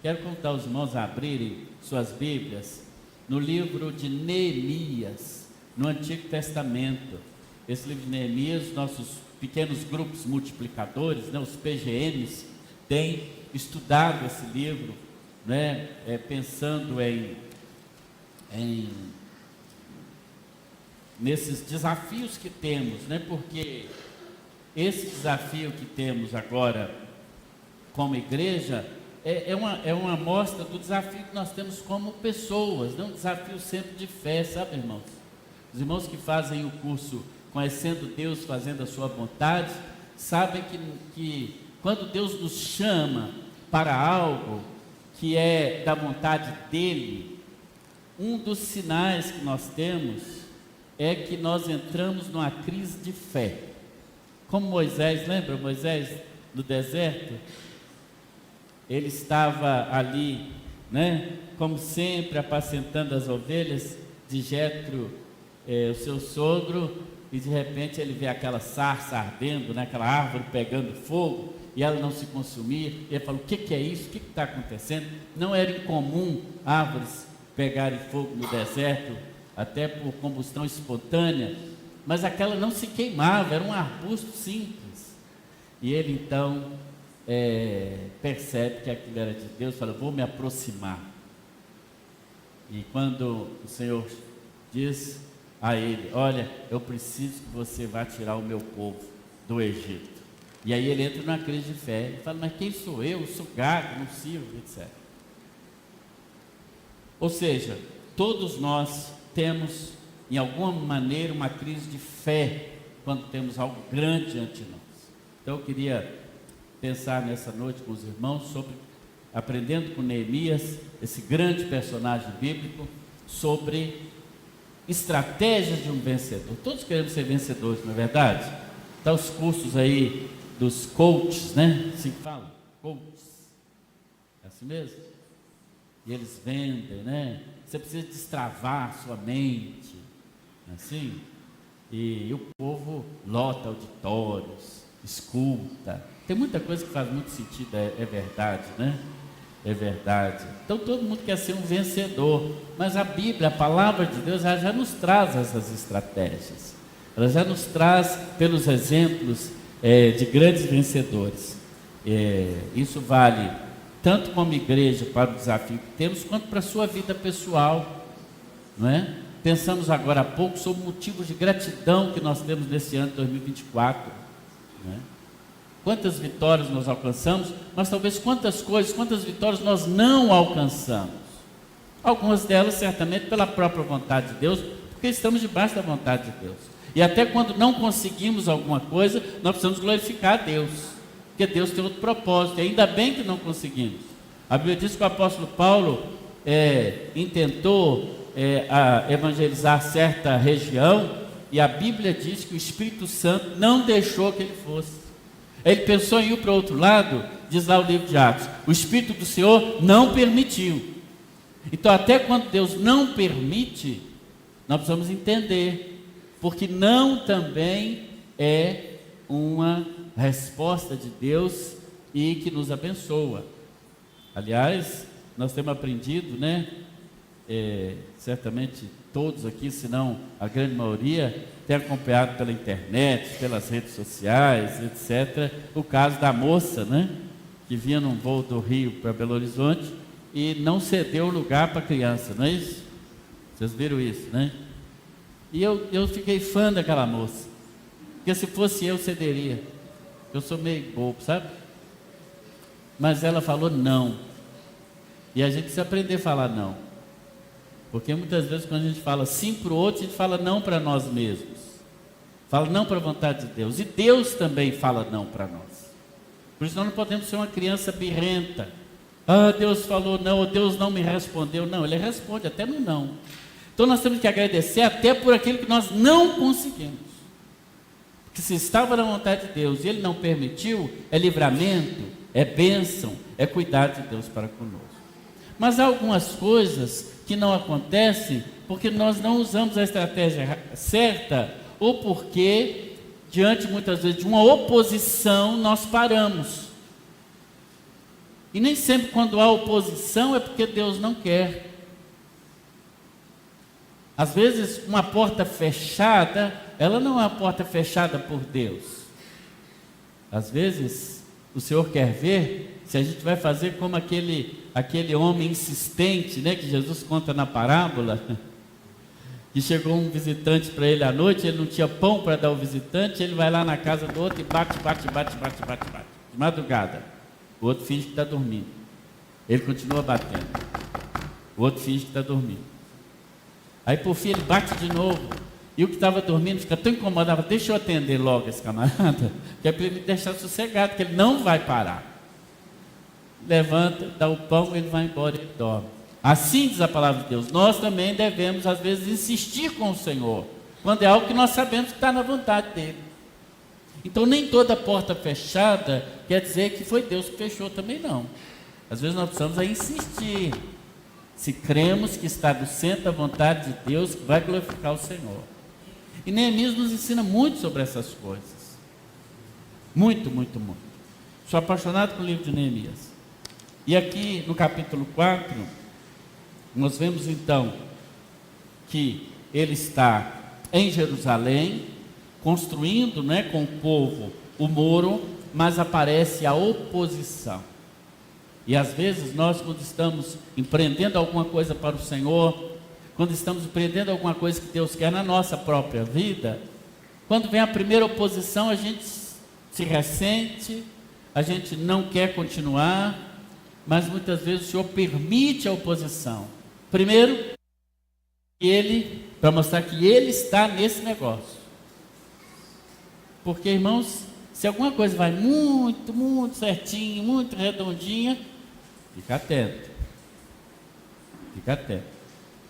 Quero convidar os irmãos a abrirem suas Bíblias no livro de Neemias, no Antigo Testamento. Esse livro de Neemias, nossos pequenos grupos multiplicadores, né, os PGMs, têm estudado esse livro, né, pensando nesses desafios que temos, né, porque esse desafio que temos agora como igreja é uma amostra do desafio que nós temos como pessoas, né? Um desafio sempre de fé, sabe, irmãos? Os irmãos que fazem o curso Conhecendo Deus, Fazendo a Sua Vontade, sabem que quando Deus nos chama para algo que é da vontade dEle, um dos sinais que nós temos é que nós entramos numa crise de fé. Como Moisés, lembra Moisés no deserto? Ele estava ali, né, como sempre, apacentando as ovelhas de Jetro, o seu sogro, e de repente ele vê aquela sarça ardendo, né, aquela árvore pegando fogo, e ela não se consumia. E ele falou: o que é isso? O que está acontecendo? Não era incomum árvores pegarem fogo no deserto, até por combustão espontânea, mas aquela não se queimava, era um arbusto simples. E ele então percebe que aquilo era de Deus, fala: vou me aproximar. E quando o Senhor diz a ele: olha, eu preciso que você vá tirar o meu povo do Egito. E aí ele entra numa crise de fé, ele fala: mas quem sou eu? Eu sou gago, não sirvo, etc. Ou seja, todos nós temos, em alguma maneira, uma crise de fé quando temos algo grande diante de nós. Então eu queria pensar nessa noite com os irmãos sobre, aprendendo com Neemias, esse grande personagem bíblico, sobre estratégias de um vencedor. Todos queremos ser vencedores, não é verdade? Tá os cursos aí dos coaches, né? Assim que fala, coaches. É assim mesmo? E eles vendem, né? Você precisa destravar a sua mente, assim? E o povo lota auditórios, escuta. Tem muita coisa que faz muito sentido, é verdade, né? É verdade. Então todo mundo quer ser um vencedor, mas a Bíblia, a palavra de Deus, ela já nos traz essas estratégias. Ela já nos traz pelos exemplos de grandes vencedores. Isso vale tanto como igreja para o desafio que temos, quanto para a sua vida pessoal, não é? Pensamos agora há pouco sobre motivos de gratidão que nós temos nesse ano de 2024, não é? Quantas vitórias nós alcançamos, mas talvez quantas vitórias nós não alcançamos. Algumas delas certamente pela própria vontade de Deus, porque estamos debaixo da vontade de Deus. E até quando não conseguimos alguma coisa, nós precisamos glorificar a Deus, porque Deus tem outro propósito, e ainda bem que não conseguimos. A Bíblia diz que o apóstolo Paulo intentou evangelizar certa região, e a Bíblia diz que o Espírito Santo não deixou que ele fosse. Ele pensou em ir para o outro lado, diz lá o livro de Atos, o Espírito do Senhor não permitiu. Então até quando Deus não permite, nós precisamos entender, porque não também é uma resposta de Deus e que nos abençoa. Aliás, nós temos aprendido, né? Certamente todos aqui, se não a grande maioria, tem acompanhado pela internet, pelas redes sociais, etc., o caso da moça, né, que vinha num voo do Rio para Belo Horizonte e não cedeu lugar para a criança, não é isso? Vocês viram isso, né? E eu fiquei fã daquela moça, porque se fosse eu, cederia. Eu sou meio bobo, sabe? Mas ela falou não, e a gente precisa aprender a falar não. Porque muitas vezes quando a gente fala sim para o outro, a gente fala não para nós mesmos. Fala não para a vontade de Deus. E Deus também fala não para nós. Por isso nós não podemos ser uma criança birrenta. Ah, Deus falou não, ou Deus não me respondeu. Não, Ele responde até no não. Então nós temos que agradecer até por aquilo que nós não conseguimos. Porque se estava na vontade de Deus e Ele não permitiu, é livramento, é bênção, é cuidado de Deus para conosco. Mas há algumas coisas que não acontecem porque nós não usamos a estratégia certa, ou porque, diante muitas vezes de uma oposição, nós paramos. E nem sempre quando há oposição é porque Deus não quer. Às vezes uma porta fechada, ela não é uma porta fechada por Deus. Às vezes o Senhor quer ver se a gente vai fazer como aquele homem insistente, né, que Jesus conta na parábola, que chegou um visitante para ele à noite, ele não tinha pão para dar ao visitante, ele vai lá na casa do outro e bate, de madrugada. O outro finge que está dormindo. Ele continua batendo. O outro finge que está dormindo. Aí por fim ele bate de novo. E o que estava dormindo fica tão incomodado, deixa eu atender logo esse camarada, que é para ele me deixar sossegado, que ele não vai parar. Levanta, dá o pão, ele vai embora e dorme. Assim diz a palavra de Deus, nós também devemos às vezes insistir com o Senhor, quando é algo que nós sabemos que está na vontade dEle. Então nem toda porta fechada quer dizer que foi Deus que fechou também não. Às vezes nós precisamos insistir, se cremos que está do centro da vontade de Deus, que vai glorificar o Senhor. E Neemias nos ensina muito sobre essas coisas. Muito, muito, muito. Sou apaixonado com o livro de Neemias. E aqui no capítulo 4, nós vemos então que ele está em Jerusalém, construindo, né, com o povo o muro, mas aparece a oposição. E às vezes nós, quando estamos empreendendo alguma coisa para o Senhor, quando estamos empreendendo alguma coisa que Deus quer na nossa própria vida, quando vem a primeira oposição, a gente se ressente, a gente não quer continuar, mas muitas vezes o Senhor permite a oposição. Primeiro, para mostrar que Ele está nesse negócio. Porque, irmãos, se alguma coisa vai muito, muito certinho, muito redondinha, fica atento. Fica atento.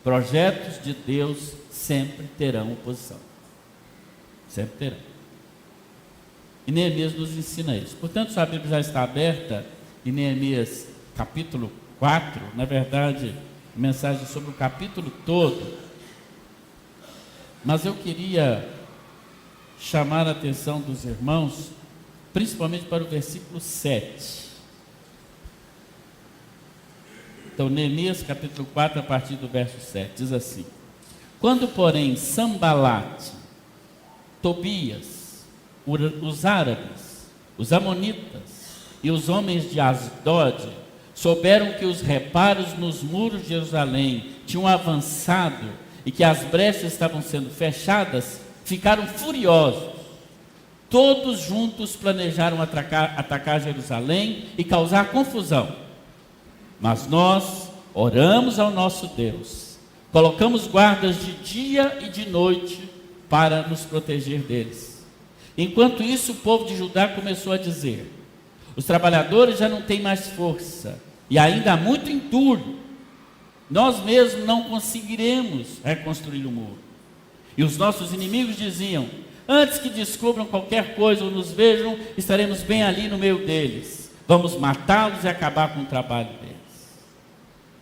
Projetos de Deus sempre terão oposição. Sempre terão. E Neemias nos ensina isso. Portanto, sua Bíblia já está aberta em Neemias capítulo 4, na verdade, mensagem sobre o capítulo todo. Mas eu queria chamar a atenção dos irmãos, principalmente para o versículo 7. Então, Neemias capítulo 4, a partir do verso 7, diz assim: quando, porém, Sambalate, Tobias, os árabes, os amonitas e os homens de Asdod souberam que os reparos nos muros de Jerusalém tinham avançado e que as brechas estavam sendo fechadas, ficaram furiosos. Todos juntos planejaram atacar Jerusalém e causar confusão. Mas nós oramos ao nosso Deus, colocamos guardas de dia e de noite para nos proteger deles. Enquanto isso, o povo de Judá começou a dizer: os trabalhadores já não têm mais força e ainda há muito entulho. Nós mesmos não conseguiremos reconstruir o muro. E os nossos inimigos diziam: antes que descubram qualquer coisa ou nos vejam, estaremos bem ali no meio deles. Vamos matá-los e acabar com o trabalho deles.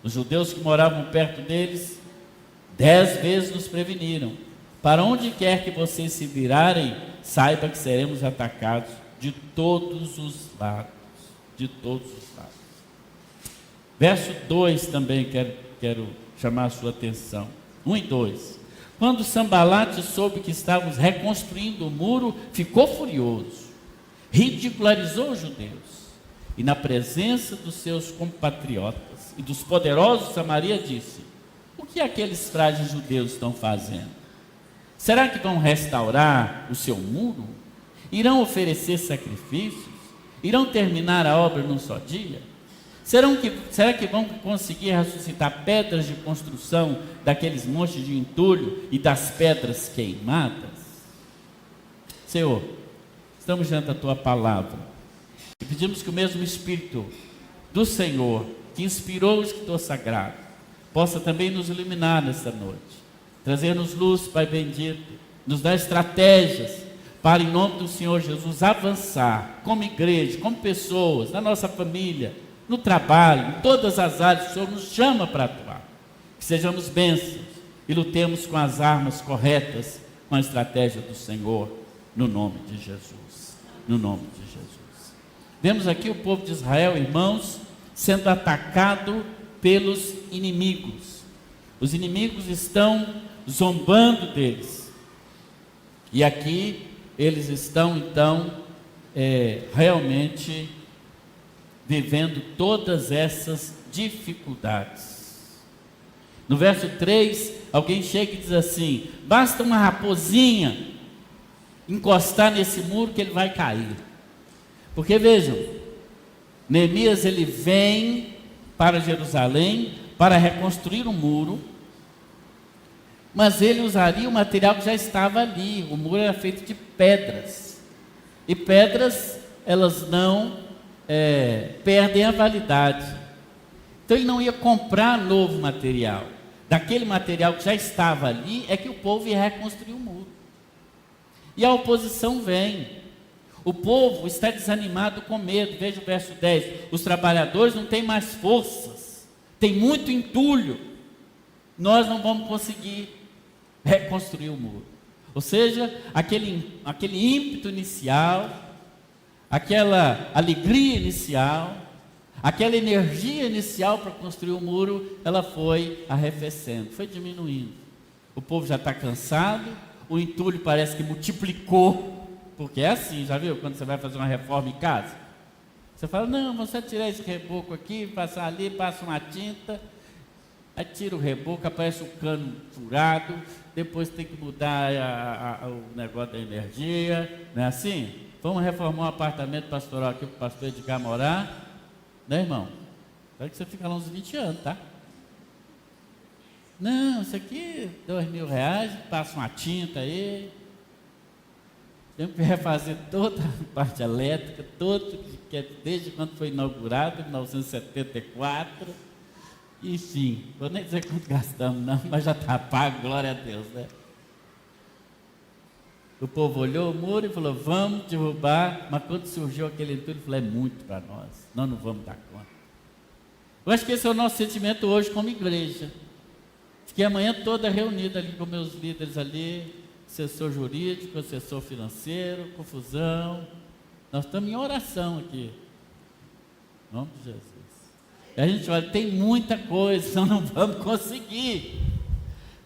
Os judeus que moravam perto deles 10 vezes nos preveniram: para onde quer que vocês se virarem, saiba que seremos atacados de todos os lados. De todos os lados. Verso 2 também quero chamar a sua atenção. 1 e 2. Quando Sambalate soube que estávamos reconstruindo o muro, ficou furioso, ridicularizou os judeus, e na presença dos seus compatriotas e dos poderosos de Samaria disse: o que aqueles frágeis judeus estão fazendo? Será que vão restaurar o seu muro? Irão oferecer sacrifícios? Irão terminar a obra num só dia? Será que vão conseguir ressuscitar pedras de construção daqueles montes de entulho e das pedras queimadas? Senhor, estamos diante da Tua palavra e pedimos que o mesmo Espírito do Senhor, que inspirou o escritor sagrado, possa também nos iluminar nesta noite, trazer-nos luz, Pai bendito, nos dar estratégias para, em nome do Senhor Jesus, avançar como igreja, como pessoas, na nossa família, no trabalho, em todas as áreas que o Senhor nos chama para atuar. Que sejamos bênçãos e lutemos com as armas corretas, com a estratégia do Senhor, no nome de Jesus. No nome de Jesus. Vemos aqui o povo de Israel, irmãos, sendo atacado pelos inimigos. Os inimigos estão zombando deles. E aqui eles estão então realmente vivendo todas essas dificuldades. No verso 3, alguém chega e diz assim: basta uma raposinha encostar nesse muro que ele vai cair. Porque vejam, Neemias ele vem para Jerusalém para reconstruir o muro, mas ele usaria o material que já estava ali. O muro era feito de pedras, e pedras elas não perdem a validade. Então ele não ia comprar novo material. Daquele material que já estava ali é que o povo ia reconstruir o muro. E a oposição vem. O povo está desanimado com medo. Veja o verso 10. Os trabalhadores não têm mais forças, tem muito entulho. Nós não vamos conseguir reconstruir o muro. Ou seja, aquele ímpeto inicial, aquela alegria inicial, aquela energia inicial para construir o muro, ela foi arrefecendo, foi diminuindo. O povo já está cansado, o entulho parece que multiplicou, porque é assim, já viu? Quando você vai fazer uma reforma em casa, você fala: não, você tirar esse reboco aqui, passar ali, passa uma tinta, aí tira o reboco, aparece o cano furado, depois tem que mudar o negócio da energia, não é assim? Vamos reformar um apartamento pastoral aqui para o pastor Edgar morar, né, irmão? Espero que você fique lá uns 20 anos, tá? Não, isso aqui, R$2.000, passa uma tinta aí. Tem que refazer toda a parte elétrica, desde quando foi inaugurado, em 1974. Enfim, vou nem dizer quanto gastamos, não, mas já está pago, glória a Deus, né? O povo olhou o muro e falou: vamos derrubar, mas quando surgiu aquele entulho, falou: é muito para nós não vamos dar conta. Eu acho que esse é o nosso sentimento hoje como igreja. Fiquei a manhã toda reunida ali com meus líderes ali, assessor jurídico, assessor financeiro, confusão. Nós estamos em oração aqui. Em nome de Jesus. E a gente olha, tem muita coisa, senão não vamos conseguir.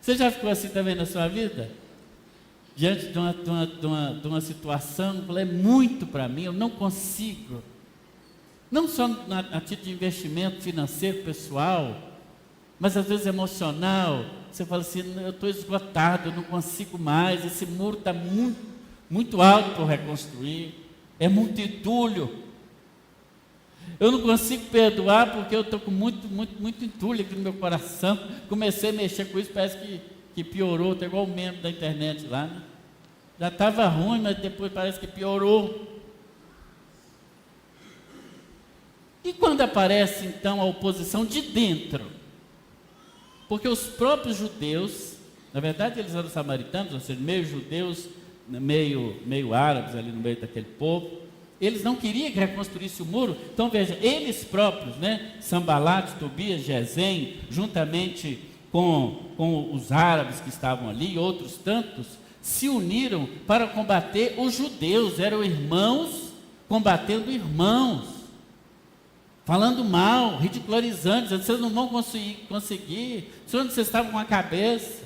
Você já ficou assim também na sua vida? Diante de uma situação, é muito para mim, eu não consigo. Não só a título de investimento financeiro, pessoal, mas às vezes emocional. Você fala assim: eu estou esgotado, eu não consigo mais, esse muro está muito, muito alto para reconstruir, é muito entulho. Eu não consigo perdoar porque eu estou com muito entulho aqui no meu coração. Comecei a mexer com isso, parece que piorou, está igual o membro da internet lá, né? Já estava ruim, mas depois parece que piorou. E quando aparece então a oposição de dentro? Porque os próprios judeus, na verdade eles eram samaritanos, ou seja, meio judeus, meio árabes ali no meio daquele povo, eles não queriam que reconstruísse o muro. Então veja, eles próprios, né, Sambalat, Tobias, Gesem, juntamente com os árabes que estavam ali e outros tantos, se uniram para combater os judeus. Eram irmãos combatendo irmãos, falando mal, ridicularizando, dizendo: vocês não vão conseguir, onde vocês estavam com a cabeça.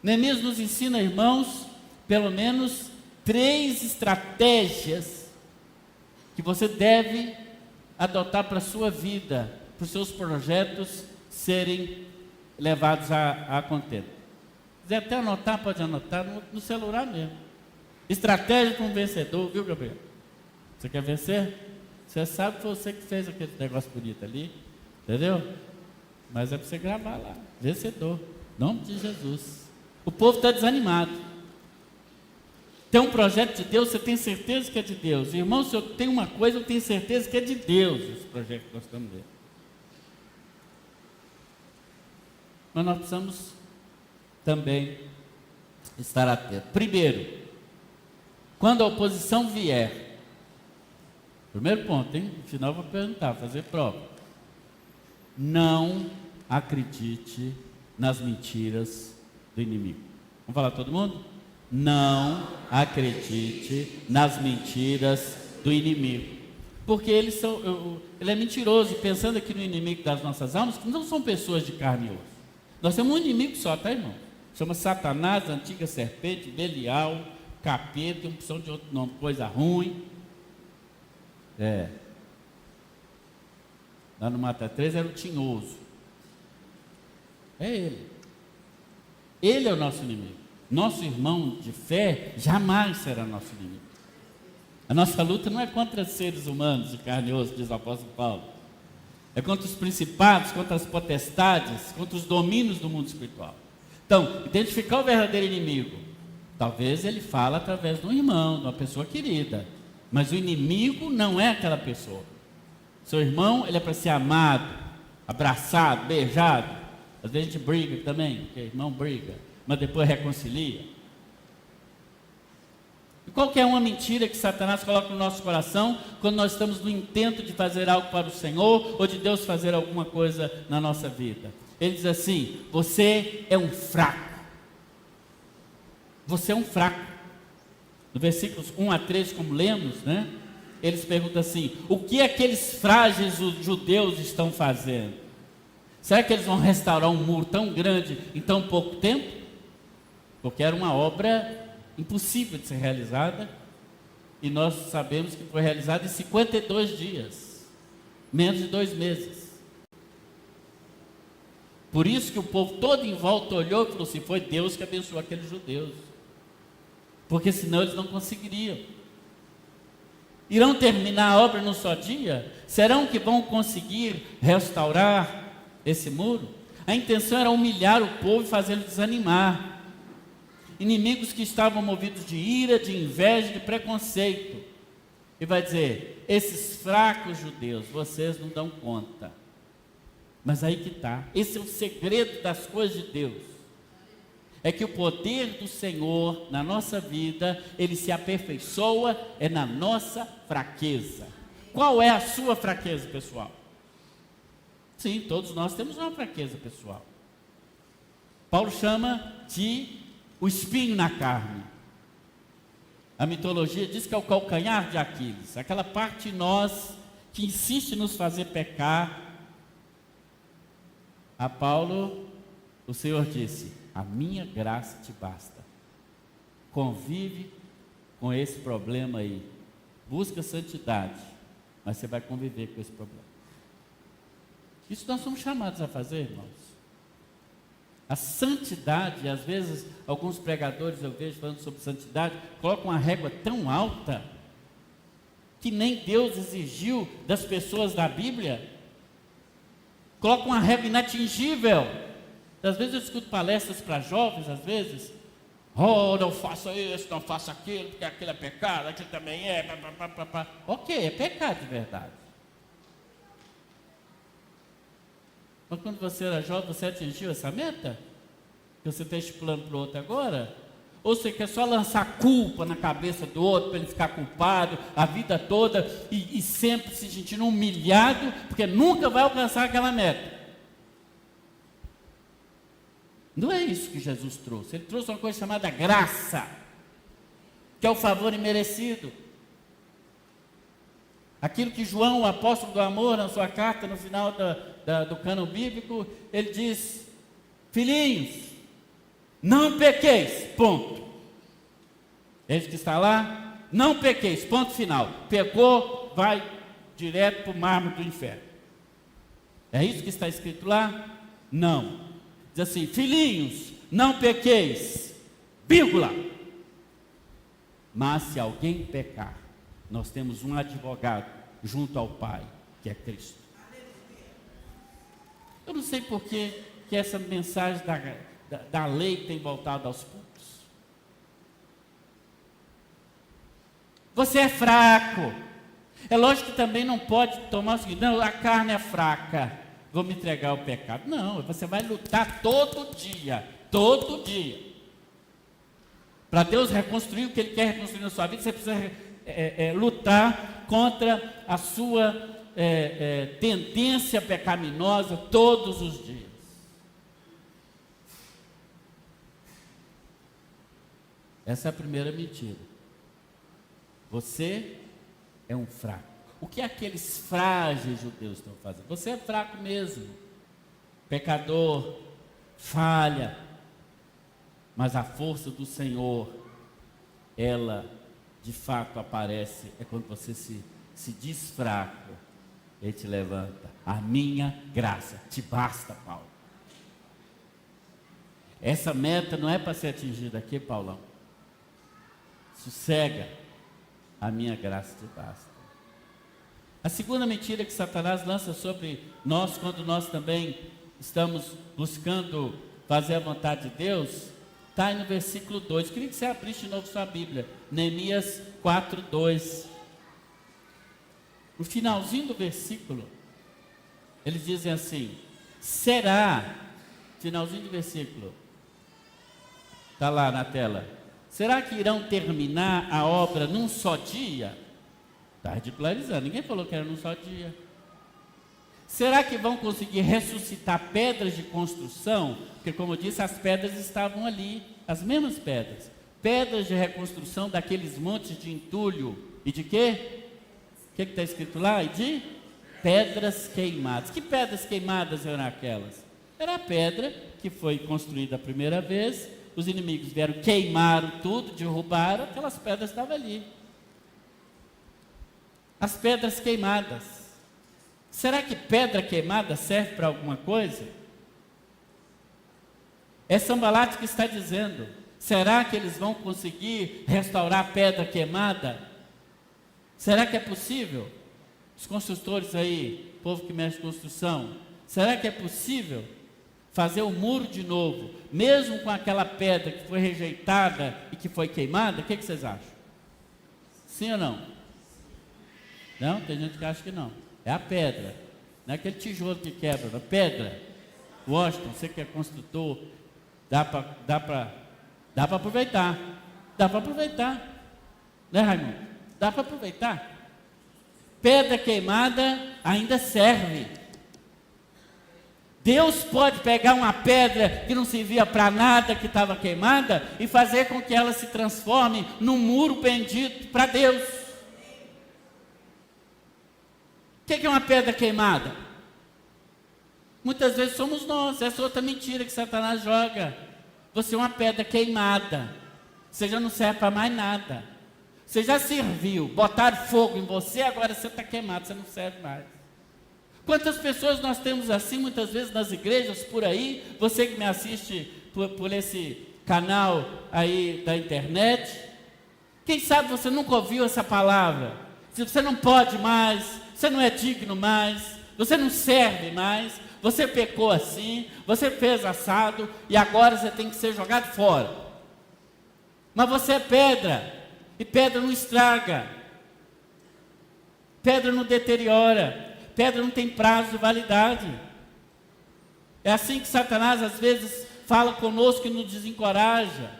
Neemias nos ensina, irmãos, pelo menos 3 estratégias que você deve adotar para a sua vida, para os seus projetos serem levados a contento. Se quiser até anotar, pode anotar no celular mesmo. Estratégia para um vencedor, viu, Gabriel? Você quer vencer? Você sabe que foi você que fez aquele negócio bonito ali, entendeu? Mas é para você gravar lá, vencedor, em nome de Jesus. O povo está desanimado. Tem um projeto de Deus, você tem certeza que é de Deus. Irmão, se eu tenho uma coisa, eu tenho certeza que é de Deus, esse projeto que nós estamos vendo. Mas nós precisamos também estar atentos. Primeiro, quando a oposição vier, primeiro ponto, hein? No final eu vou perguntar, fazer prova. Não acredite nas mentiras do inimigo. Vamos falar todo mundo? Não acredite nas mentiras do inimigo. Porque ele é mentiroso, pensando aqui no inimigo das nossas almas, que não são pessoas de carne e osso. Nós temos um inimigo só, tá, irmão? Chama Satanás, a antiga serpente, Belial, capeta, uma opção de outro nome, coisa ruim. Lá no Mata 3 era o tinhoso. É ele. Ele é o nosso inimigo. Nosso irmão de fé jamais será nosso inimigo. A nossa luta não é contra seres humanos de carne e osso, diz o apóstolo Paulo. É contra os principados, contra as potestades, contra os domínios do mundo espiritual. Então, identificar o verdadeiro inimigo. Talvez ele fale através de um irmão, de uma pessoa querida. Mas o inimigo não é aquela pessoa. Seu irmão, ele é para ser amado, abraçado, beijado. Às vezes a gente briga também, porque irmão briga, mas depois reconcilia. E qual que é uma mentira que Satanás coloca no nosso coração quando nós estamos no intento de fazer algo para o Senhor ou de Deus fazer alguma coisa na nossa vida? Ele diz assim: você é um fraco. Você é um fraco. No versículos 1 a 3, como lemos, né? Eles perguntam assim: o que aqueles frágeis judeus estão fazendo? Será que eles vão restaurar um muro tão grande em tão pouco tempo? Porque era uma obra impossível de ser realizada, e nós sabemos que foi realizada em 52 dias, menos de 2 meses. Por isso que o povo todo em volta olhou e falou assim: foi Deus que abençoou aqueles judeus, porque senão eles não conseguiriam. Irão terminar a obra num só dia? Serão que vão conseguir restaurar esse muro? A intenção era humilhar o povo e fazê-lo desanimar. Inimigos que estavam movidos de ira, de inveja, de preconceito. E vai dizer: esses fracos judeus, vocês não dão conta. Mas aí que está, esse é o segredo das coisas de Deus. É que o poder do Senhor na nossa vida, ele se aperfeiçoa na nossa fraqueza. Qual é a sua fraqueza, pessoal? Sim, todos nós temos uma fraqueza pessoal. Paulo chama de o espinho na carne. A mitologia diz que é o calcanhar de Aquiles, aquela parte de nós que insiste em nos fazer pecar. A Paulo, o Senhor disse: a minha graça te basta. Convive com esse problema aí. Busca santidade, mas você vai conviver com esse problema. Isso nós somos chamados a fazer, irmãos. A santidade, às vezes, alguns pregadores eu vejo falando sobre santidade, colocam uma régua tão alta, que nem Deus exigiu das pessoas da Bíblia. Colocam uma régua inatingível. Às vezes eu escuto palestras para jovens, às vezes: oh, não faça isso, não faça aquilo, porque aquilo é pecado, aquilo também é, Ok, é pecado de verdade. Mas quando você era jovem, você atingiu essa meta? Que você está estipulando para o outro agora? Ou você quer só lançar culpa na cabeça do outro, para ele ficar culpado a vida toda e sempre se sentindo humilhado, porque nunca vai alcançar aquela meta? Não é isso que Jesus trouxe. Ele trouxe uma coisa chamada graça, que é o favor imerecido. Aquilo que João, o apóstolo do amor, na sua carta, no final do cânon bíblico, ele diz: filhinhos, não pequeis, ponto. Eles que está lá, não pequeis, ponto final. Pecou, vai direto para o mármore do inferno. É isso que está escrito lá? Não. Diz assim: filhinhos, não pequeis, vírgula. Mas se alguém pecar, nós temos um advogado junto ao Pai, que é Cristo. Eu não sei por que essa mensagem da lei tem voltado aos púlpitos. Você é fraco. É lógico que também não pode tomar o seguinte: não, a carne é fraca, vou me entregar ao pecado. Não, você vai lutar todo dia. Para Deus reconstruir o que Ele quer reconstruir na sua vida, você precisa lutar contra a sua tendência pecaminosa todos os dias. Essa é a primeira mentira. Você é um fraco. O que aqueles frágeis judeus estão fazendo? Você é fraco mesmo, pecador, falha, mas a força do Senhor, ela de fato aparece, é quando você se diz fraco, Ele te levanta. A minha graça te basta, Paulo. Essa meta não é para ser atingida aqui, Paulão. Sossega, a minha graça te basta. A segunda mentira que Satanás lança sobre nós, quando nós também estamos buscando fazer a vontade de Deus, está aí no versículo 2. Queria que você abrisse de novo sua Bíblia, Neemias 4:2. No finalzinho do versículo, eles dizem assim: será, finalzinho do versículo, está lá na tela, será que irão terminar a obra num só dia? Está ridicularizando, ninguém falou que era num só dia. Será que vão conseguir ressuscitar pedras de construção? Porque, como eu disse, as pedras estavam ali, as mesmas pedras. Pedras de reconstrução daqueles montes de entulho. E de quê? O que está escrito lá? E de pedras queimadas. Que pedras queimadas eram aquelas? Era a pedra que foi construída a primeira vez. Os inimigos vieram, queimaram tudo, derrubaram, aquelas pedras estavam ali. As pedras queimadas. Será que pedra queimada serve para alguma coisa? É Sanbalate que está dizendo. Será que eles vão conseguir restaurar a pedra queimada? Será que é possível? Os construtores aí, o povo que mexe com construção, será que é possível fazer o muro de novo, mesmo com aquela pedra que foi rejeitada e que foi queimada? O que vocês acham? Sim ou não? Não? Tem gente que acha que não. É a pedra. Não é aquele tijolo que quebra, não. Pedra. Washington, você que é construtor, dá para aproveitar. Dá para aproveitar. Né, Raimundo? Dá para aproveitar. Pedra queimada ainda serve. Deus pode pegar uma pedra que não servia para nada, que estava queimada, e fazer com que ela se transforme num muro bendito para Deus. O que é uma pedra queimada? Muitas vezes somos nós. Essa é outra mentira que Satanás joga. Você é uma pedra queimada. Você já não serve para mais nada. Você já serviu, botaram fogo em você, agora você está queimado, você não serve mais. Quantas pessoas nós temos assim, muitas vezes nas igrejas, por aí, você que me assiste por esse canal aí da internet, quem sabe você nunca ouviu essa palavra? Se você não pode mais, você não é digno mais, você não serve mais, você pecou assim, você fez assado, e agora você tem que ser jogado fora. Mas você é pedra, e pedra não estraga, pedra não deteriora, pedra não tem prazo de validade. É assim que Satanás às vezes fala conosco e nos desencoraja.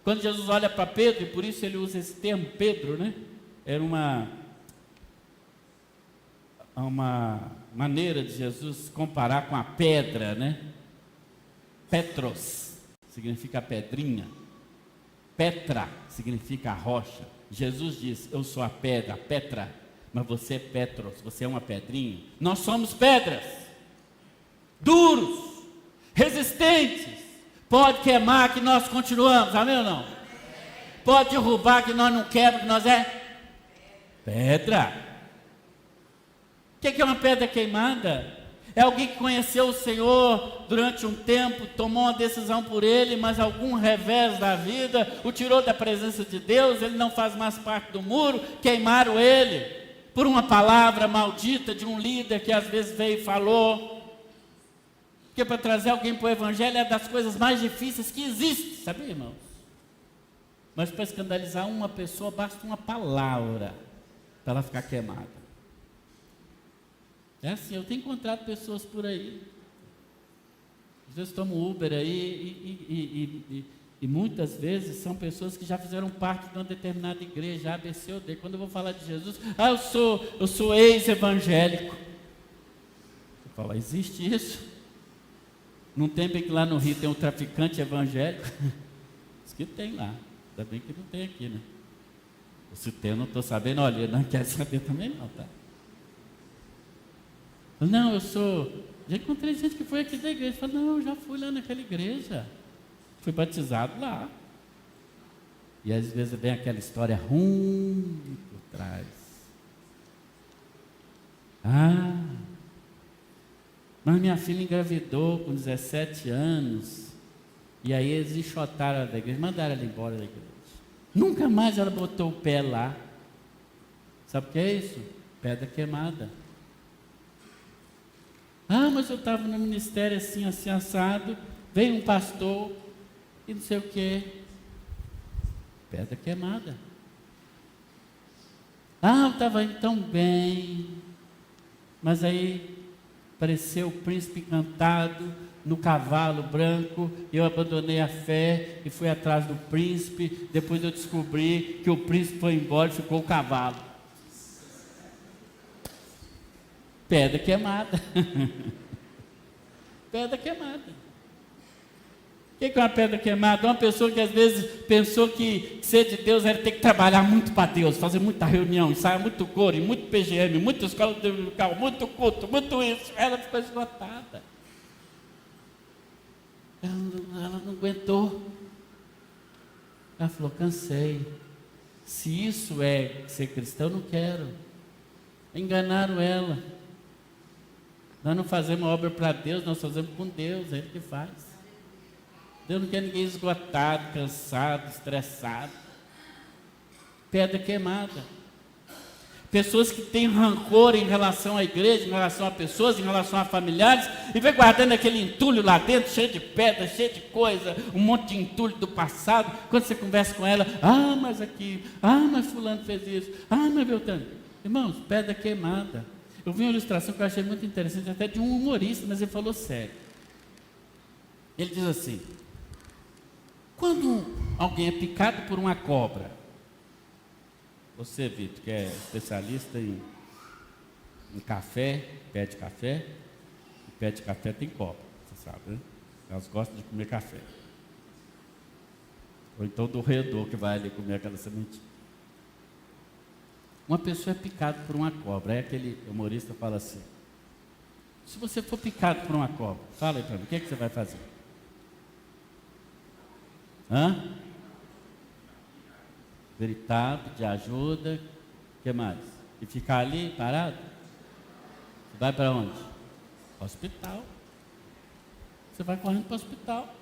Quando Jesus olha para Pedro, e por isso ele usa esse termo, Pedro, né? Era uma maneira de Jesus comparar com a pedra, né? Petros significa pedrinha, Petra significa rocha. Jesus diz: eu sou a pedra, a Petra, mas você é Petros, você é uma pedrinha. Nós somos pedras, duros, resistentes. Pode queimar que nós continuamos, amém ou não? Pode derrubar que nós não quebramos, que nós é pedra. O que é uma pedra queimada? É alguém que conheceu o Senhor durante um tempo, tomou uma decisão por Ele, mas algum revés da vida o tirou da presença de Deus, ele não faz mais parte do muro, queimaram ele por uma palavra maldita de um líder que às vezes veio e falou. Porque para trazer alguém para o Evangelho é das coisas mais difíceis que existe, sabia, irmãos? Mas para escandalizar uma pessoa basta uma palavra para ela ficar queimada. É assim, eu tenho encontrado pessoas por aí, às vezes tomo Uber aí, e muitas vezes são pessoas que já fizeram parte de uma determinada igreja, A, B, C ou D. Quando eu vou falar de Jesus, eu sou ex-evangélico. Eu falo, existe isso? Não tem bem que lá no Rio tem um traficante evangélico? Diz que tem lá, ainda bem que não tem aqui, né? Se tem, eu não estou sabendo, olha, eu não quero saber também não, tá? Não, eu sou... Já encontrei gente que foi aqui da igreja. Falei, não, eu já fui lá naquela igreja. Fui batizado lá. E às vezes vem aquela história ruim por trás. Mas minha filha engravidou com 17 anos. E aí eles enxotaram ela da igreja, mandaram ela embora da igreja. Nunca mais ela botou o pé lá. Sabe o que é isso? Pedra queimada. Mas eu estava no ministério assim, assim, assado. Veio um pastor e não sei o que. Pedra queimada. Eu estava indo tão bem. Mas aí apareceu o príncipe encantado no cavalo branco. Eu abandonei a fé e fui atrás do príncipe. Depois eu descobri que o príncipe foi embora e ficou o cavalo. Pedra queimada. Pedra queimada. O que é uma pedra queimada? Uma pessoa que às vezes pensou que ser de Deus era ter que trabalhar muito para Deus, fazer muita reunião, ensaiar muito coro, muito PGM, muita escola dominical, muito culto, muito isso. Ela ficou esgotada. Ela não aguentou. Ela falou, cansei. Se isso é ser cristão, eu não quero. Enganaram ela. Nós não fazemos obra para Deus, nós fazemos com Deus, é Ele que faz. Deus não quer ninguém esgotado, cansado, estressado. Pedra queimada. Pessoas que têm rancor em relação à igreja, em relação a pessoas, em relação a familiares, e vem guardando aquele entulho lá dentro, cheio de pedra, cheio de coisa, um monte de entulho do passado. Quando você conversa com ela, mas aqui, mas fulano fez isso, mas Beltrano. Irmãos, pedra queimada. Eu vi uma ilustração que eu achei muito interessante, até de um humorista, mas ele falou sério. Ele diz assim: quando alguém é picado por uma cobra, você, Vitor, que é especialista em café, pé de café, e pé de café tem cobra, você sabe, né? Elas gostam de comer café. Ou então do roedor que vai ali comer aquela sementinha. Uma pessoa é picada por uma cobra. Aí aquele humorista fala assim: se você for picado por uma cobra, fala aí para mim, o que é que você vai fazer? Gritar, pedir ajuda, o que mais? E ficar ali parado? Você vai para onde? Hospital. Você vai correndo para o hospital.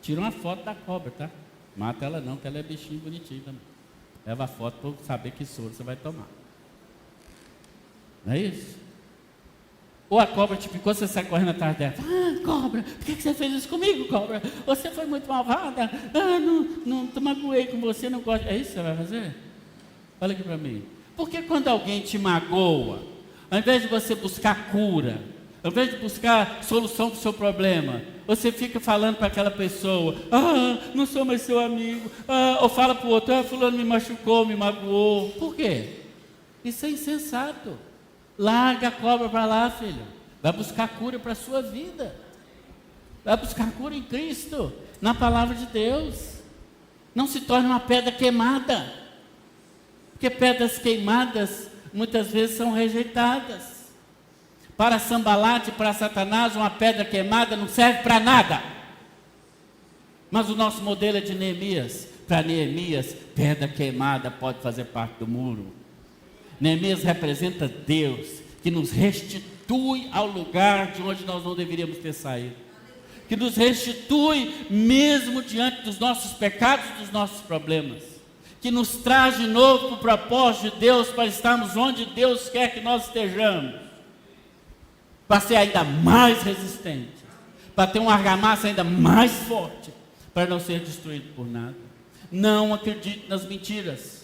Tira uma foto da cobra, tá? Mata ela não, que ela é bichinho bonitinho também. Leva a foto para saber que soro você vai tomar. Não é isso? Ou a cobra te picou, você sai correndo atrás dela. Cobra, por que você fez isso comigo, cobra? Você foi muito malvada. Não magoei com você, não gosto. É isso que você vai fazer? Olha aqui para mim. Porque quando alguém te magoa, ao invés de você buscar cura, ao invés de buscar solução para o seu problema, você fica falando para aquela pessoa: não sou mais seu amigo. Ou fala para o outro: fulano me machucou, me magoou. Por quê? Isso é insensato. Larga a cobra para lá, filho. Vai buscar cura para a sua vida. Vai buscar cura em Cristo, na palavra de Deus. Não se torne uma pedra queimada. Porque pedras queimadas muitas vezes são rejeitadas. Para Sambalate, para Satanás, uma pedra queimada não serve para nada. Mas o nosso modelo é de Neemias. Para Neemias, pedra queimada pode fazer parte do muro. Neemias representa Deus, que nos restitui ao lugar de onde nós não deveríamos ter saído. Que nos restitui mesmo diante dos nossos pecados e dos nossos problemas. Que nos traz de novo para o propósito de Deus, para estarmos onde Deus quer que nós estejamos. Para ser ainda mais resistente. Para ter uma argamassa ainda mais forte. Para não ser destruído por nada. Não acredite nas mentiras.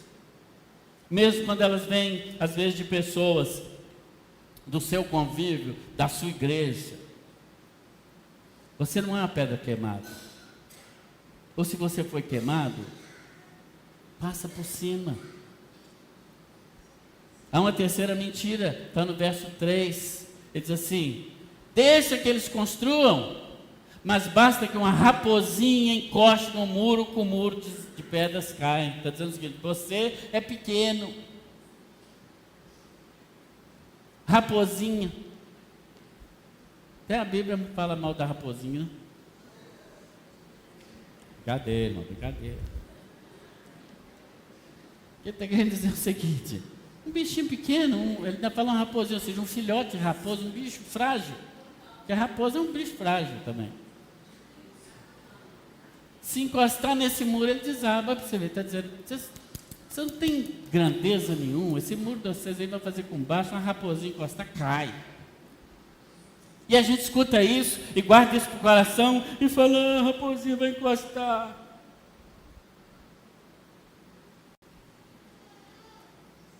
Mesmo quando elas vêm, às vezes, de pessoas do seu convívio, da sua igreja. Você não é uma pedra queimada. Ou se você foi queimado, passa por cima. Há uma terceira mentira, está no verso 3. Ele diz assim: deixa que eles construam, mas basta que uma raposinha encoste no muro, com o muro de pedras caem. Está dizendo o seguinte: você é pequeno. Raposinha. Até a Bíblia fala mal da raposinha. Brincadeira, irmão, brincadeira. Ele está querendo dizer o seguinte: um bichinho pequeno, ele ainda fala uma raposinha, ou seja, um filhote de raposa, um bicho frágil. Porque a raposa é um bicho frágil também. Se encostar nesse muro, ele desaba. Para você ver, está dizendo: você não tem grandeza nenhuma, esse muro de vocês aí vai fazer com baixo, uma raposinha encostar, cai. E a gente escuta isso e guarda isso para o coração e fala: a raposinha vai encostar.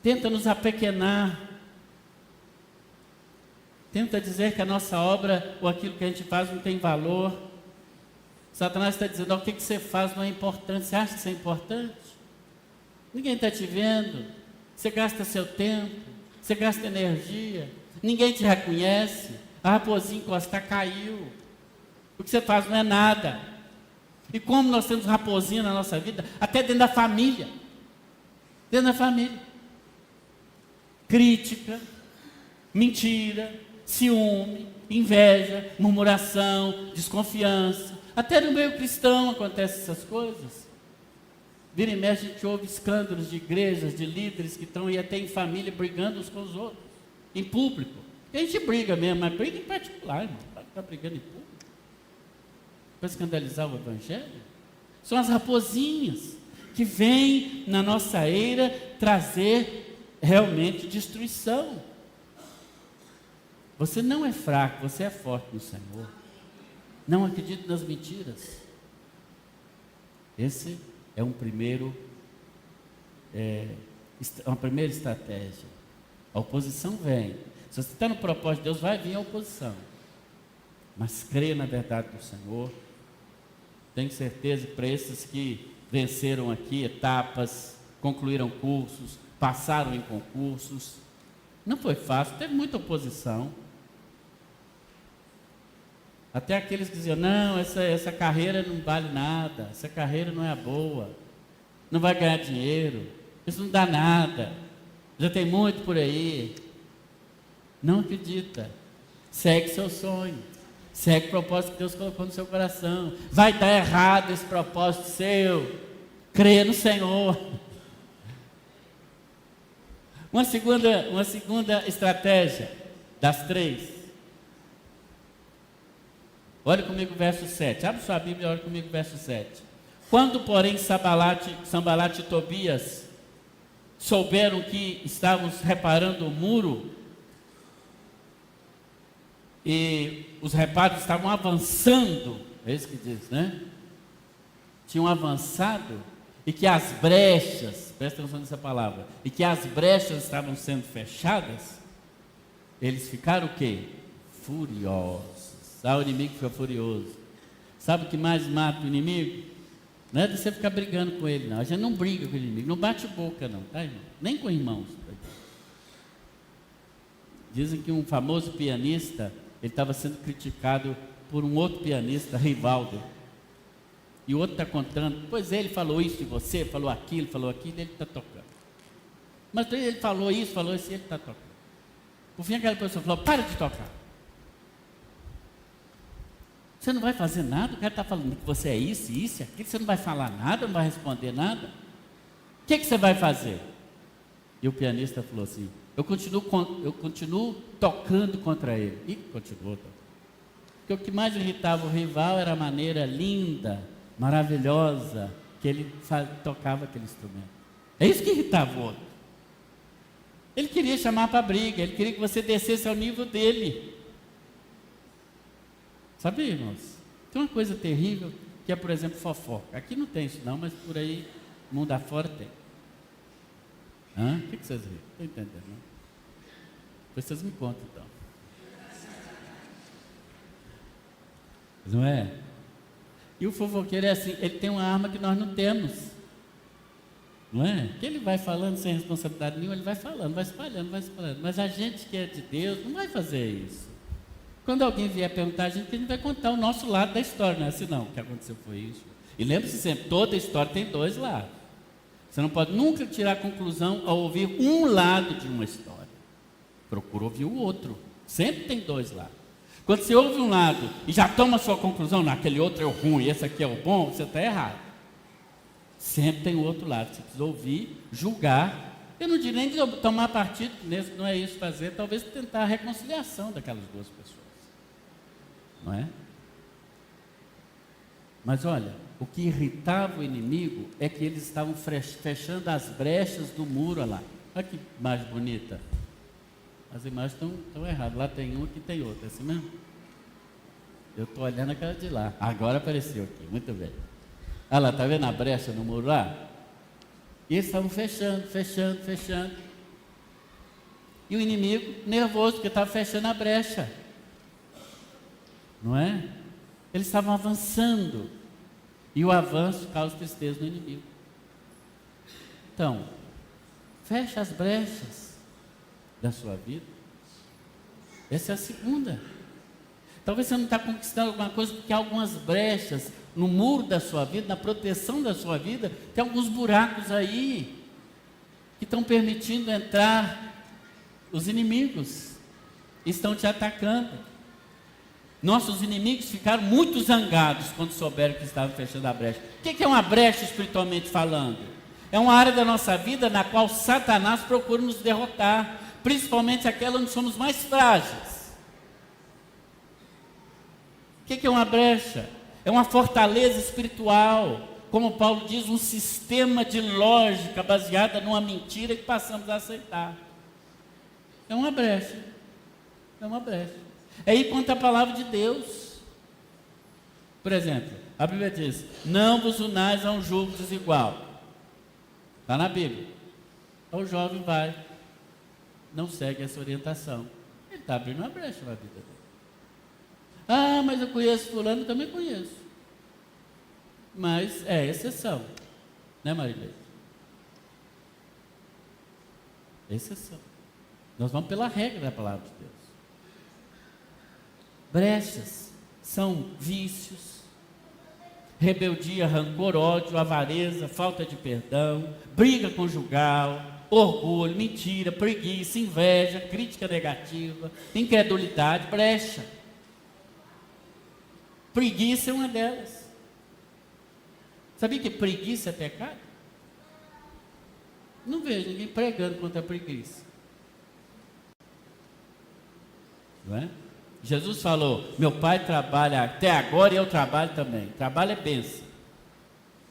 Tenta nos apequenar. Tenta dizer que a nossa obra ou aquilo que a gente faz não tem valor. Satanás está dizendo: o que você faz não é importante. Você acha que isso é importante? Ninguém está te vendo. Você gasta seu tempo, você gasta energia, ninguém te reconhece. A raposinha encostar, caiu. O que você faz não é nada. E como nós temos raposinha na nossa vida, até dentro da família. Dentro da família. Crítica, mentira, ciúme, inveja, murmuração, desconfiança. Até no meio cristão acontecem essas coisas. Vira e mexe, a gente ouve escândalos de igrejas, de líderes que estão aí até em família brigando uns com os outros, em público. E a gente briga mesmo, mas briga em particular, irmão. Não está brigando em público para escandalizar o Evangelho. São as raposinhas que vêm na nossa eira trazer realmente destruição. Você não é fraco, você é forte no Senhor. Não acredite nas mentiras. Esse é uma primeira estratégia. A oposição vem. Se você está no propósito de Deus, vai vir a oposição. Mas creia na verdade do Senhor. Tenho certeza que para esses que venceram aqui etapas, concluíram cursos, passaram em concursos, não foi fácil, teve muita oposição. Até aqueles que diziam: não, essa carreira não vale nada, essa carreira não é boa, não vai ganhar dinheiro, isso não dá nada, já tem muito por aí. Não acredita, segue seu sonho, segue o propósito que Deus colocou no seu coração. Vai dar errado esse propósito seu, creia no Senhor. Uma segunda estratégia das 3. Olha comigo o verso 7. Abre sua Bíblia e olha comigo o verso 7. Quando, porém, Sambalate e Tobias souberam que estávamos reparando o muro, e os reparos estavam avançando, é isso que diz, né? Tinham avançado, e que as brechas, presta atenção nessa palavra, e que as brechas estavam sendo fechadas, eles ficaram o quê? Furiosos. O inimigo fica furioso. Sabe o que mais mata o inimigo? Não é de você ficar brigando com ele, não. A gente não briga com o inimigo, não bate boca, não, tá, irmão? Nem com irmãos. Dizem que um famoso pianista, ele estava sendo criticado por um outro pianista, Rivaldo. E o outro está contando: pois ele falou isso de você, falou aquilo, ele está tocando. Mas ele falou isso, e ele está tocando. Por fim, aquela pessoa falou: para de tocar. Você não vai fazer nada, o cara está falando que você é isso, aquilo, você não vai falar nada, não vai responder nada. O que você vai fazer? E o pianista falou assim: eu continuo tocando contra ele. E continuou tocando. Porque o que mais irritava o rival era a maneira linda, maravilhosa que ele tocava aquele instrumento. É isso que irritava o outro. Ele queria chamar para briga, ele queria que você descesse ao nível dele. Sabia, irmãos? Tem uma coisa terrível que é, por exemplo, fofoca. Aqui não tem isso não, mas por aí, mundo afora tem. O que vocês viram? Não estou entendendo, não? Depois vocês me contam, então. Não é? E o fofoqueiro é assim, ele tem uma arma que nós não temos. Não é? Que ele vai falando sem responsabilidade nenhuma, ele vai falando, vai espalhando. Mas a gente que é de Deus não vai fazer isso. Quando alguém vier perguntar a gente vai contar o nosso lado da história, não é assim não, o que aconteceu foi isso. E lembre-se sempre, toda história tem 2 lados. Você não pode nunca tirar a conclusão ao ouvir um lado de uma história. Procura ouvir o outro. Sempre tem 2 lados. Quando você ouve um lado e já toma a sua conclusão, não, aquele outro é o ruim, esse aqui é o bom, você está errado. Sempre tem o outro lado, você precisa ouvir, julgar. Eu não digo nem de tomar partido, não é isso fazer, talvez tentar a reconciliação daquelas duas pessoas. Não é? Mas olha, o que irritava o inimigo é que eles estavam fechando as brechas do muro lá. Olha que imagem bonita. As imagens estão erradas. Lá tem uma, aqui tem outra. É assim mesmo? Eu estou olhando aquela de lá. Agora apareceu aqui. Muito bem. Olha lá, está vendo a brecha no muro lá? E eles estavam fechando. E o inimigo nervoso, porque estava fechando a brecha. Não é? Eles estavam avançando. E o avanço causa tristeza no inimigo. Então, fecha as brechas da sua vida. Essa é a segunda. Talvez você não está conquistando alguma coisa porque há algumas brechas no muro da sua vida, na proteção da sua vida, tem alguns buracos aí que estão permitindo entrar os inimigos, estão te atacando. Nossos inimigos ficaram muito zangados quando souberam que estavam fechando a brecha. O que é uma brecha espiritualmente falando? É uma área da nossa vida na qual Satanás procura nos derrotar, principalmente aquela onde somos mais frágeis. O que é uma brecha? É uma fortaleza espiritual, como Paulo diz, um sistema de lógica baseada numa mentira que passamos a aceitar. É uma brecha. É uma brecha. É ir contra a palavra de Deus. Por exemplo, a Bíblia diz: não vos unais a um jugo desigual. Está na Bíblia. Então o jovem vai, não segue essa orientação. Ele está abrindo uma brecha na vida dele. Ah, mas eu conheço fulano, também conheço. Mas é exceção. Né, Marilene? É exceção. Nós vamos pela regra da palavra de Deus. Brechas são vícios, rebeldia, rancor, ódio, avareza, falta de perdão, briga conjugal, orgulho, mentira, preguiça, inveja, crítica negativa, incredulidade, brecha. Preguiça é uma delas. Sabia que preguiça é pecado? Não vejo ninguém pregando contra a preguiça. Não é? Jesus falou: meu pai trabalha até agora e eu trabalho também. Trabalho é bênção.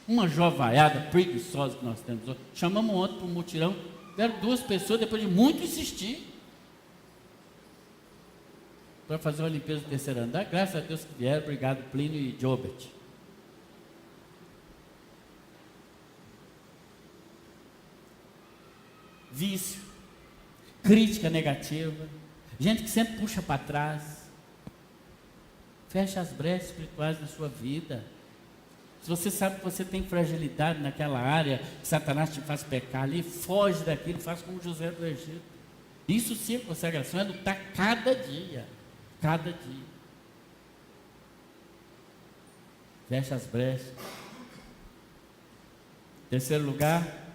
Uma jovaiada preguiçosa que nós temos hoje. Chamamos ontem para um mutirão, deram 2 pessoas depois de muito insistir para fazer uma limpeza do terceiro andar. Graças a Deus que vieram. Obrigado, Plínio e Jobert. Vício, crítica negativa, gente que sempre puxa para trás. Fecha as brechas espirituais na sua vida. Se você sabe que você tem fragilidade naquela área, que Satanás te faz pecar ali, foge daquilo, faz como José do Egito. Isso sim é consagração, é lutar cada dia. Cada dia. Fecha as brechas. Terceiro lugar,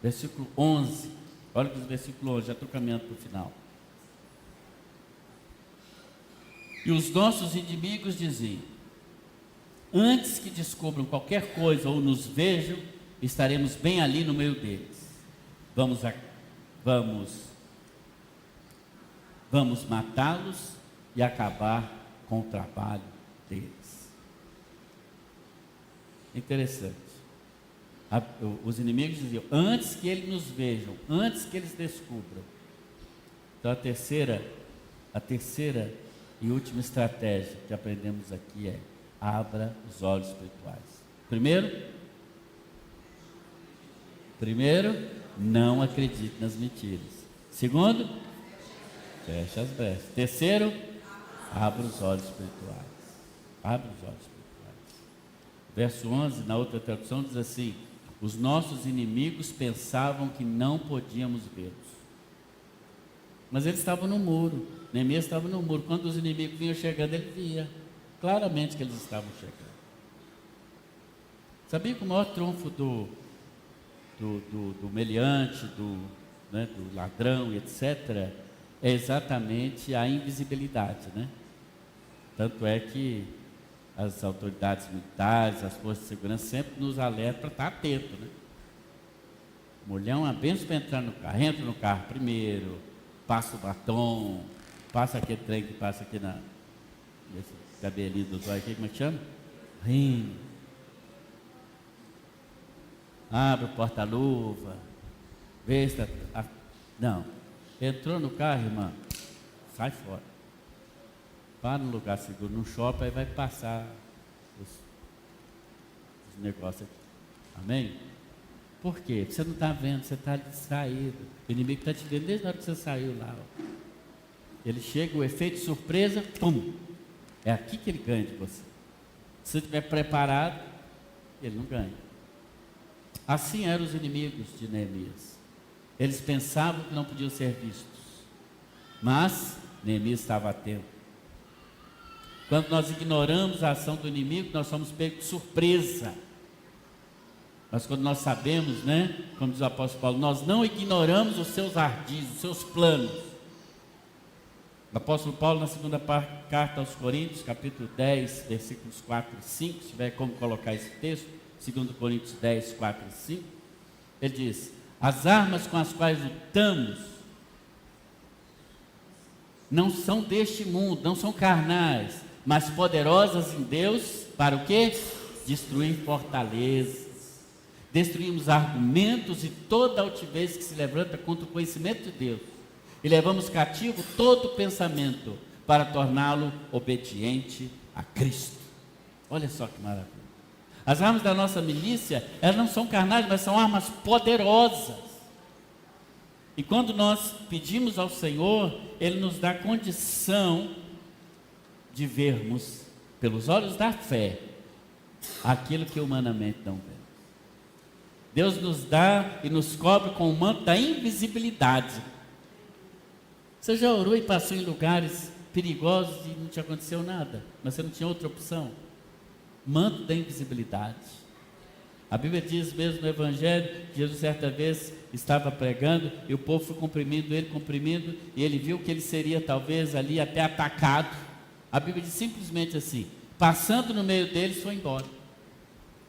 versículo 11. Olha que os versículos 11, já estou caminhando para o final. E os nossos inimigos diziam: antes que descubram qualquer coisa ou nos vejam, estaremos bem ali no meio deles. Vamos matá-los e acabar com o trabalho deles. Interessante. Os inimigos diziam: antes que eles nos vejam, antes que eles descubram. Então a terceira e última estratégia que aprendemos aqui é: abra os olhos espirituais. Primeiro, não acredite nas mentiras. Segundo, feche as brechas. Terceiro, abra os olhos espirituais. Abra os olhos espirituais. Verso 11, na outra tradução, diz assim: os nossos inimigos pensavam que não podíamos vê-los. Mas eles estavam no muro. Neemias estava no muro. Quando os inimigos vinham chegando, ele via claramente que eles estavam chegando. Sabia que o maior trunfo do meliante, do ladrão, etc., é exatamente a invisibilidade, né? Tanto é que as autoridades militares, as forças de segurança sempre nos alertam para estar atento, né? Mulher é uma benção para entrar no carro. Entra no carro primeiro, passa o batom, passa aquele trem que passa aqui nesse cabelinho dos olhos aqui, como é que chama? Rim. Abre o porta-luva, vê se não, entrou no carro, irmã, sai fora. Para no lugar seguro, no shopping, aí vai passar os negócios aqui. Amém? Por quê? Você não está vendo, você está distraído. O inimigo está te vendo desde a hora que você saiu lá. Ó. Ele chega, o efeito de surpresa, pum! É aqui que ele ganha de você. Se você estiver preparado, ele não ganha. Assim eram os inimigos de Neemias. Eles pensavam que não podiam ser vistos. Mas Neemias estava atento. Quando nós ignoramos a ação do inimigo, nós somos pegos de surpresa. Mas quando nós sabemos, né, como diz o apóstolo Paulo, nós não ignoramos os seus ardis, os seus planos. O apóstolo Paulo, na segunda carta aos Coríntios, capítulo 10, versículos 4 e 5, se tiver como colocar esse texto, 2 Coríntios 10, 4 e 5, ele diz: as armas com as quais lutamos não são deste mundo, não são carnais, mas poderosas em Deus, para o quê? Destruir fortalezas. Destruímos argumentos e toda altivez que se levanta contra o conhecimento de Deus. E levamos cativo todo pensamento para torná-lo obediente a Cristo. Olha só que maravilha. As armas da nossa milícia, elas não são carnais, mas são armas poderosas. E quando nós pedimos ao Senhor, Ele nos dá condição de vermos, pelos olhos da fé, aquilo que humanamente não vê. Deus nos dá e nos cobre com o manto da invisibilidade. Você já orou e passou em lugares perigosos e não te aconteceu nada, mas você não tinha outra opção? Manto da invisibilidade. A Bíblia diz mesmo no Evangelho, que Jesus certa vez estava pregando e o povo foi comprimindo, e ele viu que ele seria talvez ali até atacado. A Bíblia diz simplesmente assim: passando no meio deles, foi embora.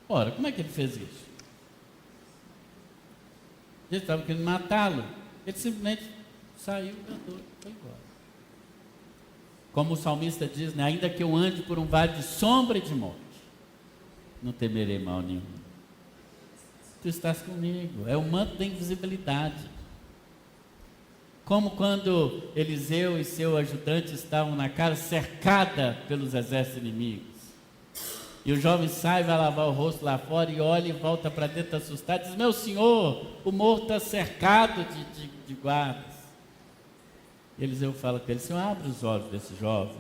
Ora, como é que ele fez isso? Eles estavam querendo matá-lo. Ele simplesmente saiu, andou, foi embora. Como o salmista diz, né? Ainda que eu ande por um vale de sombra e de morte, não temerei mal nenhum. Tu estás comigo. É o manto da invisibilidade. Como quando Eliseu e seu ajudante estavam na casa cercada pelos exércitos inimigos. E o jovem sai, vai lavar o rosto lá fora e olha e volta para dentro assustado. Diz: meu senhor, o morro está cercado de guardas. E Eliseu fala com ele: Senhor, abre os olhos desse jovem.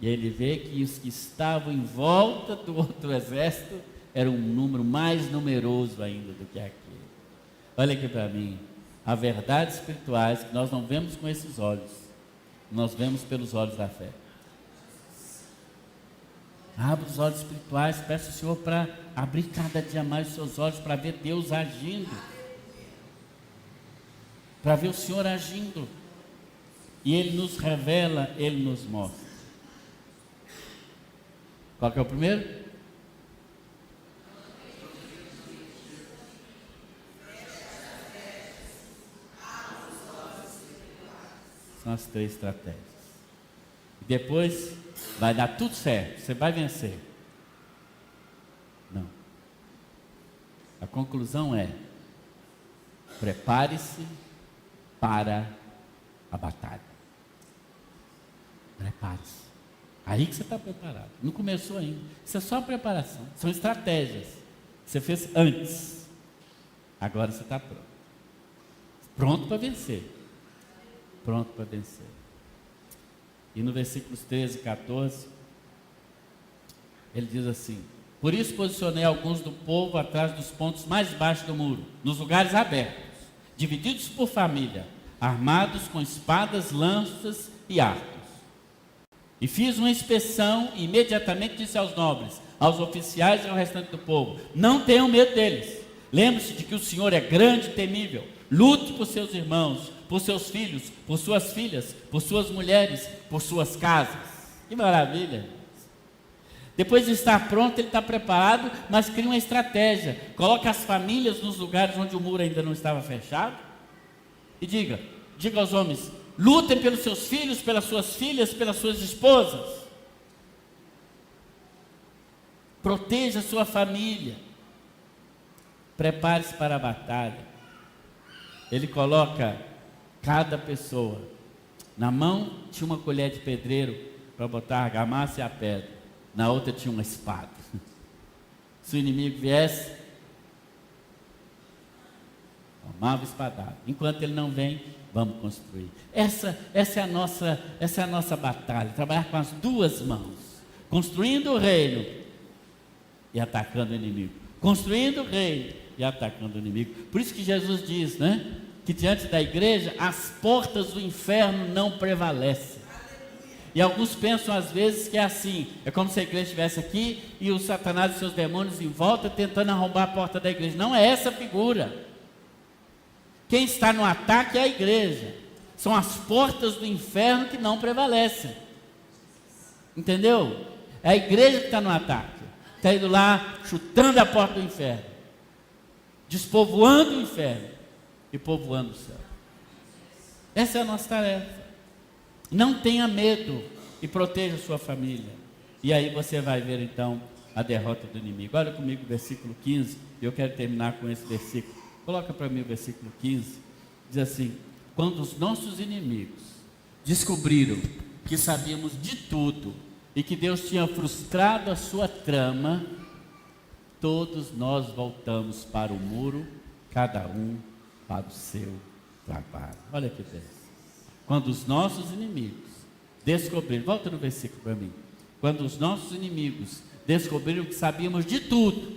E ele vê que os que estavam em volta do outro exército eram um número mais numeroso ainda do que aquele. Olha aqui para mim, há verdades espirituais que nós não vemos com esses olhos, nós vemos pelos olhos da fé. Abra os olhos espirituais, peça ao Senhor para abrir cada dia mais os seus olhos, para ver Deus agindo, para ver o Senhor agindo, e Ele nos revela, Ele nos mostra. Qual que é o primeiro? São as 3 estratégias. E depois vai dar tudo certo, você vai vencer. Não. A conclusão é: prepare-se para a batalha. Prepare-se. Aí que você está preparado. Não começou ainda. Isso é só a preparação. São estratégias que você fez antes. Agora você está pronto. Pronto para vencer. Pronto para vencer. E no versículos 13 e 14, ele diz assim: por isso posicionei alguns do povo atrás dos pontos mais baixos do muro, nos lugares abertos, divididos por família, armados com espadas, lanças e arcos. E fiz uma inspeção e imediatamente disse aos nobres, aos oficiais e ao restante do povo: não tenham medo deles. Lembre-se de que o Senhor é grande e temível. Lute por seus irmãos, por seus filhos, por suas filhas, por suas mulheres, por suas casas. Que maravilha! Depois de estar pronto, ele está preparado, mas cria uma estratégia. Coloca as famílias nos lugares onde o muro ainda não estava fechado. E diga aos homens: lutem pelos seus filhos, pelas suas filhas, pelas suas esposas. Proteja a sua família. Prepare-se para a batalha. Ele coloca cada pessoa. Na mão tinha uma colher de pedreiro para botar a argamassa e a pedra. Na outra tinha uma espada. Se o inimigo viesse, tomava espadada. Enquanto ele não vem, vamos construir. Essa é a nossa batalha. Trabalhar com as duas mãos. Construindo o reino e atacando o inimigo. Construindo o reino e atacando o inimigo. Por isso que Jesus diz, né? Que diante da igreja, as portas do inferno não prevalecem. E alguns pensam às vezes que é assim, é como se a igreja estivesse aqui e o Satanás e seus demônios em volta tentando arrombar a porta da igreja. Não é essa a figura. Quem está no ataque é a igreja. São as portas do inferno que não prevalecem. Entendeu? É a igreja que está no ataque. Está indo lá, chutando a porta do inferno, despovoando o inferno e povoando o céu. Essa é a nossa tarefa. Não tenha medo e proteja a sua família. E aí você vai ver então a derrota do inimigo. Olha comigo o versículo 15, e eu quero terminar com esse versículo. Coloca para mim o versículo 15. Diz assim: quando os nossos inimigos descobriram que sabíamos de tudo e que Deus tinha frustrado a sua trama, todos nós voltamos para o muro, cada um para o seu trabalho. Olha que bem. Quando os nossos inimigos descobriram, volta no versículo para mim. Quando os nossos inimigos descobriram que sabíamos de tudo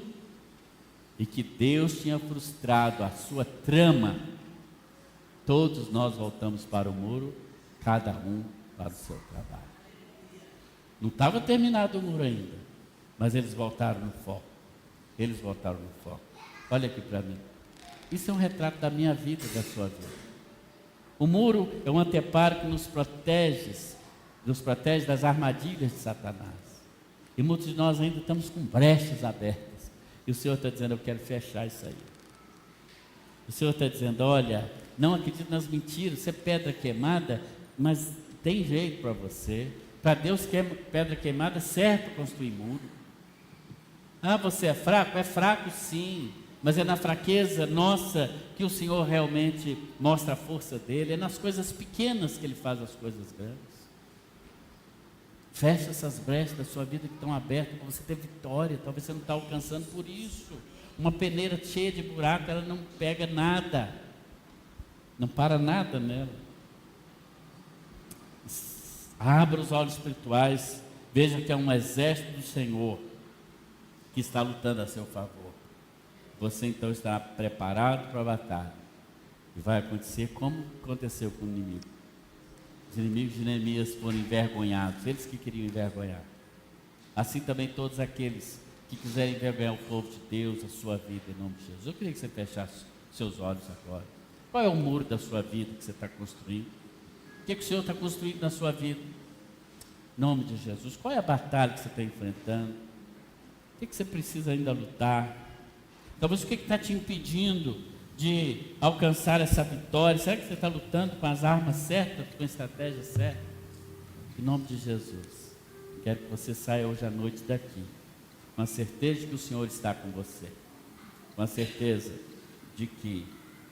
e que Deus tinha frustrado a sua trama, todos nós voltamos para o muro, cada um para o seu trabalho. Não estava terminado o muro ainda, mas eles voltaram no foco. Eles voltaram no foco. Olha aqui para mim. Isso é um retrato da minha vida e da sua vida. O muro é um anteparo que nos protege das armadilhas de Satanás. E muitos de nós ainda estamos com brechas abertas. E o Senhor está dizendo: eu quero fechar isso aí. O Senhor está dizendo: olha, não acredite nas mentiras, você é pedra queimada, mas tem jeito para você. Para Deus, pedra queimada serve para construir muro. Ah, você é fraco? É fraco sim. Mas é na fraqueza nossa que o Senhor realmente mostra a força dele. É nas coisas pequenas que ele faz as coisas grandes. Fecha essas brechas da sua vida que estão abertas para você ter vitória. Talvez você não está alcançando por isso. Uma peneira cheia de buraco, ela não pega nada. Não para nada nela. Abra os olhos espirituais. Veja que é um exército do Senhor que está lutando a seu favor. Você então estará preparado para a batalha. E vai acontecer como aconteceu com o inimigo. Os inimigos de Neemias foram envergonhados, eles que queriam envergonhar. Assim também todos aqueles que quiserem envergonhar o povo de Deus, a sua vida, em nome de Jesus. Eu queria que você fechasse seus olhos agora. Qual é o muro da sua vida que você está construindo? O que o Senhor está construindo na sua vida? Em nome de Jesus. Qual é a batalha que você está enfrentando? O que você precisa ainda lutar? Talvez o que está te impedindo de alcançar essa vitória? Será que você está lutando com as armas certas, com a estratégia certa? Em nome de Jesus, quero que você saia hoje à noite daqui, com a certeza de que o Senhor está com você, com a certeza de que,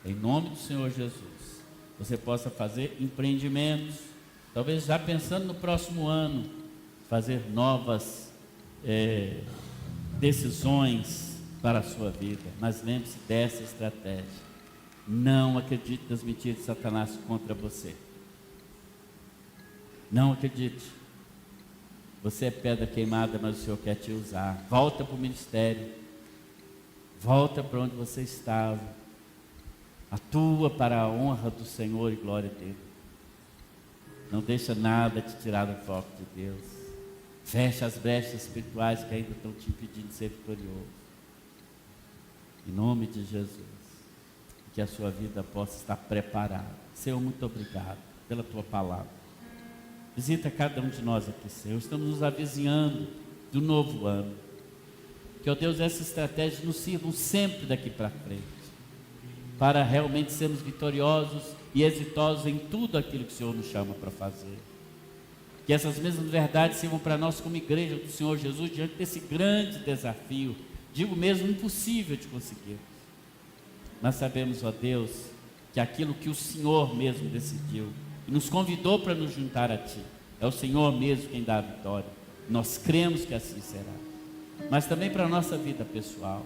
em nome do Senhor Jesus, você possa fazer empreendimentos, talvez já pensando no próximo ano, fazer novas decisões para a sua vida. Mas lembre-se dessa estratégia: não acredite nas mentiras de Satanás contra você. Não acredite. Você é pedra queimada, mas o Senhor quer te usar. Volta para o ministério, volta para onde você estava, atua para a honra do Senhor e glória dele. Não deixa nada te tirar do foco de Deus. Fecha as brechas espirituais que ainda estão te impedindo de ser vitorioso. Em nome de Jesus, que a sua vida possa estar preparada, Senhor, muito obrigado pela tua palavra. Visita cada um de nós aqui, Senhor. Estamos nos avizinhando do novo ano. Que, ó Deus, essas estratégias nos sirvam sempre daqui para frente, para realmente sermos vitoriosos e exitosos em tudo aquilo que o Senhor nos chama para fazer. Que essas mesmas verdades sirvam para nós como igreja do Senhor Jesus, diante desse grande desafio, digo mesmo impossível de conseguir. Nós sabemos, ó Deus, que aquilo que o Senhor mesmo decidiu e nos convidou para nos juntar a Ti, é o Senhor mesmo quem dá a vitória. Nós cremos que assim será. Mas também para a nossa vida pessoal,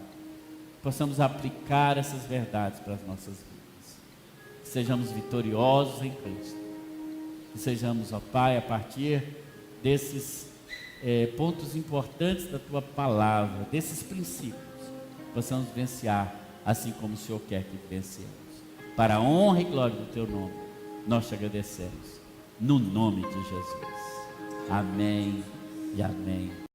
possamos aplicar essas verdades para as nossas vidas. Que sejamos vitoriosos em Cristo. Que sejamos, ó Pai, a partir desses pontos importantes da Tua palavra, desses princípios, possamos vencer assim como o Senhor quer que vencemos. Para a honra e glória do Teu nome, nós te agradecemos. No nome de Jesus. Amém e amém.